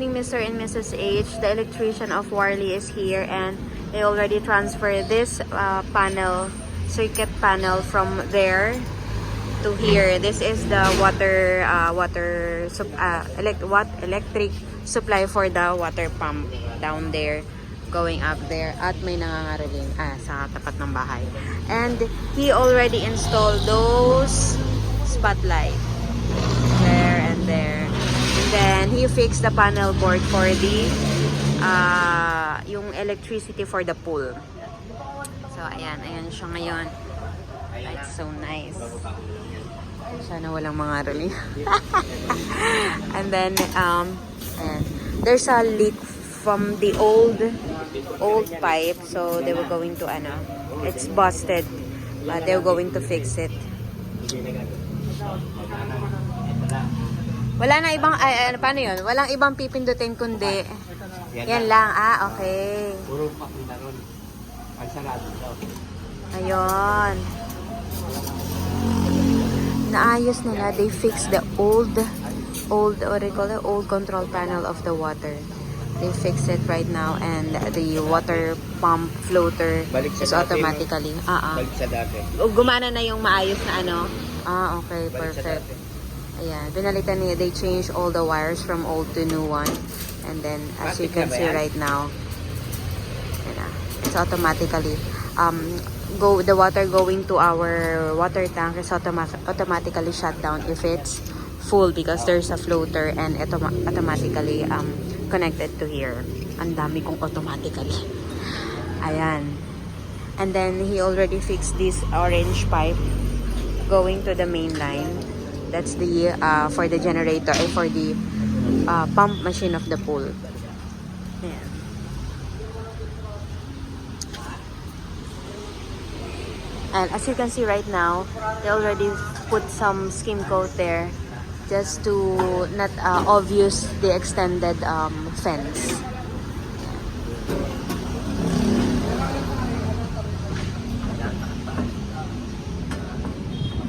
Mr. and Mrs. H, the electrician of Warley is here, and they already transferred this circuit panel from there to here. This is the electric supply for the water pump down there, going up there, at may nangangaraling sa tapat ng bahay. And he already installed those spotlight there and there. And then he fixed the panel board for the yung electricity for the pool. So ayan siya ngayon. It's so nice. Sana walang mga rally. And then ayan. There's a leak from the old pipe, so they were going to it's busted, but they were going to fix it. Wala na ibang, paano yun? Walang ibang pipindutin kundi yan lang. Okay. Puro makina ron. Ang sarado daw. Ayun. Naayos nila. They fixed the old what do you call it? Old control panel of the water. They fix it right now, and the water pump floater is automatically. Balik sa dati. Gumana na yung maayos na okay, perfect. Ayan, pinalitan niya. They changed all the wires from old to new one. And then, as you can see right now, it's automatically, the water going to our water tank is automatically shut down if it's full, because there's a floater and automatically connected to here. Ang dami kong automatically. Ayan. And then, he already fixed this orange pipe going to the main line. That's the for the generator, for the pump machine of the pool. Ayan. And as you can see right now, they already put some skim coat there just to not obvious the extended fence.